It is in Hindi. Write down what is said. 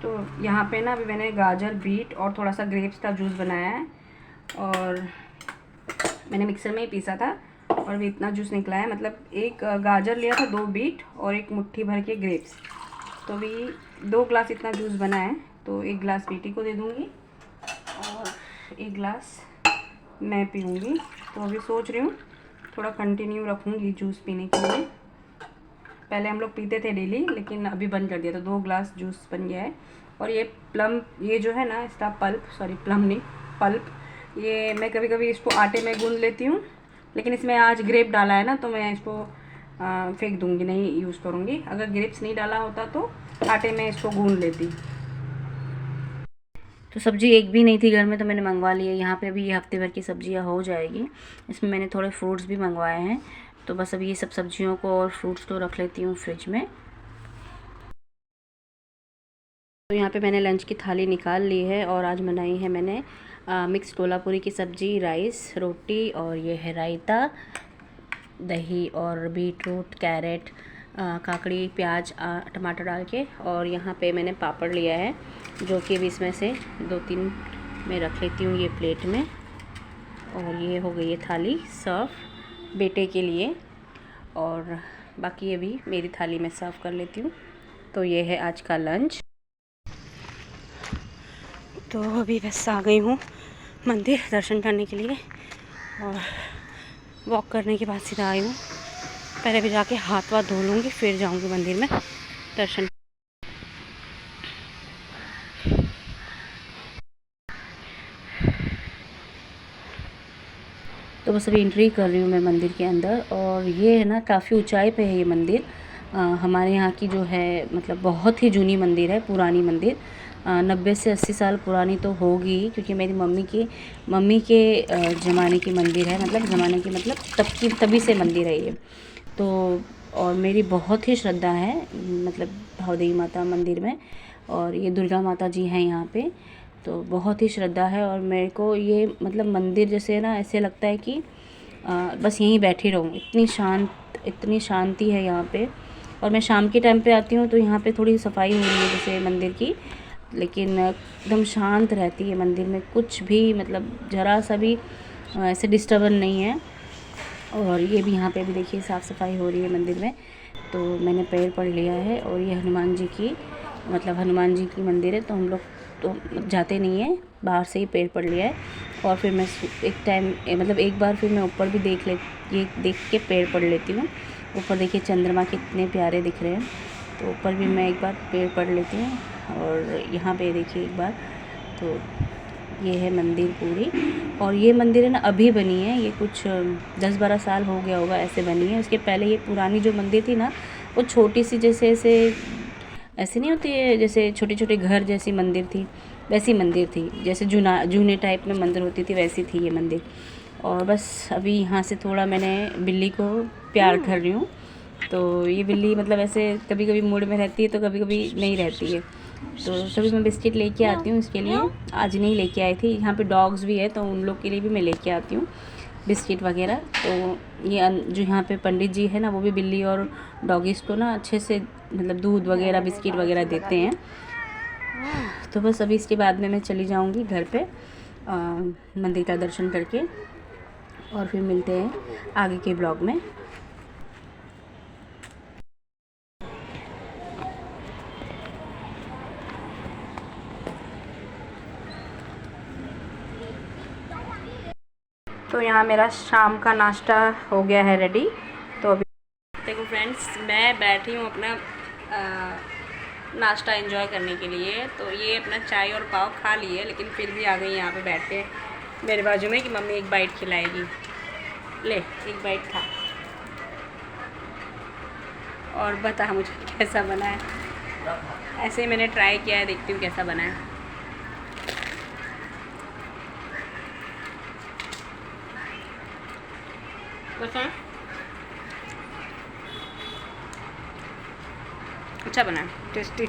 तो यहाँ पे ना अभी मैंने गाजर, बीट और थोड़ा सा ग्रेप्स का जूस बनाया है और मैंने मिक्सर में ही पीसा था और अभी इतना जूस निकला है। मतलब एक गाजर लिया था, 2 बीट और एक मुट्ठी भर के ग्रेप्स। तो अभी 2 ग्लास इतना जूस बना है, तो 1 ग्लास बेटी को दे दूँगी और 1 ग्लास मैं पीऊँगी। तो अभी सोच रही हूँ थोड़ा कंटिन्यू रखूँगी जूस पीने के लिए। पहले हम लोग पीते थे डेली, लेकिन अभी बंद कर दिया, तो 2 ग्लास जूस बन गया है। और ये प्लम, ये जो है ना इसका पल्प, सॉरी प्लम नहीं पल्प, ये मैं कभी कभी इसको आटे में गूंद लेती हूँ, लेकिन इसमें आज ग्रेप डाला है ना तो मैं इसको फेंक दूँगी, नहीं यूज़ करूँगी। अगर ग्रेप्स नहीं डाला होता तो आटे में इसको गूंद लेती। तो सब्ज़ी एक भी नहीं थी घर में, तो मैंने मंगवा ली है। यहाँ पे अभी ये हफ्ते भर की सब्जियाँ हो जाएगी। इसमें मैंने थोड़े फ्रूट्स भी मंगवाए हैं, तो बस अभी ये सब सब्जियों को और फ्रूट्स को रख लेती हूँ फ्रिज में। तो यहाँ पे मैंने लंच की थाली निकाल ली है और आज बनाई है मैंने मिक्स कोल्हापुरी की सब्ज़ी, राइस, रोटी और ये है रायता, दही और बीटरूट, कैरेट, काकड़ी, प्याज, टमाटर डाल के। और यहाँ पे मैंने पापड़ लिया है, जो कि अभी इसमें से 2-3 मैं रख लेती हूँ ये प्लेट में। और ये हो गई है थाली सर्व बेटे के लिए, और बाकी अभी मेरी थाली में सर्व कर लेती हूँ। तो ये है आज का लंच। तो अभी बस आ गई हूँ मंदिर दर्शन करने के लिए, और वॉक करने के बाद सीधा आई हूँ। पहले भी जाके हाथ वाथ धो लूँगी, फिर जाऊँगी मंदिर में दर्शन। तो बस अभी एंट्री कर रही हूँ मैं मंदिर के अंदर। और ये है ना काफ़ी ऊंचाई पे है ये मंदिर। हमारे यहाँ की जो है मतलब बहुत ही जूनी मंदिर है, पुरानी मंदिर। 90 से 80 साल पुरानी तो होगी, क्योंकि मेरी मम्मी के ज़माने की मंदिर है। मतलब ज़माने की मतलब तभी से मंदिर है ये। तो और मेरी बहुत ही श्रद्धा है मतलब भावदेवी माता मंदिर में, और ये दुर्गा माता जी हैं यहाँ पे। तो बहुत ही श्रद्धा है, और मेरे को ये मतलब मंदिर जैसे ना ऐसे लगता है कि बस यहीं बैठी रहूँ। इतनी शांति है यहाँ पे। और मैं शाम के टाइम पे आती हूँ तो यहाँ पे थोड़ी सफाई हो रही है जैसे मंदिर की, लेकिन एकदम शांत रहती है मंदिर में। कुछ भी मतलब ज़रा सा भी ऐसे डिस्टर्बेंस नहीं है। और ये भी यहाँ पे भी देखिए साफ़ सफाई हो रही है मंदिर में। तो मैंने पैर पढ़ लिया है, और ये हनुमान जी की मंदिर है, तो हम लोग तो जाते नहीं हैं, बाहर से ही पैर पढ़ लिया है। और फिर मैं एक बार फिर मैं ऊपर भी देख के पैर पढ़ लेती हूँ। ऊपर देखिए चंद्रमा कितने प्यारे दिख रहे हैं, तो ऊपर भी मैं एक बार पैर पढ़ लेती हूँ। और यहाँ पे देखिए एक बार, तो ये है मंदिर पूरी। और ये मंदिर है ना अभी बनी है, ये कुछ 10-12 साल हो गया होगा ऐसे बनी है। उसके पहले ये पुरानी जो मंदिर थी ना, वो छोटी सी जैसे ऐसे नहीं होती है, जैसे छोटे छोटे घर जैसी मंदिर थी, वैसी मंदिर थी। जैसे जूने टाइप में मंदिर होती थी वैसी थी ये मंदिर। और बस अभी यहाँ से थोड़ा मैंने बिल्ली को प्यार कर रही हूँ। तो ये बिल्ली मतलब ऐसे कभी कभी मूड में रहती है, तो कभी कभी नहीं रहती है। तो कभी मैं बिस्किट लेके आती हूँ इसके लिए। आज नहीं लेके आई थी, यहाँ पे डॉग्स भी है तो उन लोग के लिए भी मैं लेके आती हूँ बिस्किट वगैरह। तो ये जो यहाँ पे पंडित जी है ना, वो भी बिल्ली और डॉगीज़ को ना अच्छे से मतलब दूध वगैरह बिस्किट वगैरह देते हैं। तो बस अभी इसके बाद में मैं चली जाऊँगी घर पे मंदिर का दर्शन करके, और फिर मिलते हैं आगे के ब्लॉग में। तो यहाँ मेरा शाम का नाश्ता हो गया है रेडी। तो अभी देखो फ्रेंड्स, मैं बैठी हूँ अपना नाश्ता एंजॉय करने के लिए। तो ये अपना चाय और पाव खा लिए, लेकिन फिर भी आ गई यहाँ पे बैठ के मेरे बाजू में कि मम्मी एक बाइट खिलाएगी। ले एक बाइट खा, और बता मुझे कैसा बना है। ऐसे ही मैंने ट्राई किया है, देखती हूँ कैसा बना है। अच्छा बना है, टेस्टी।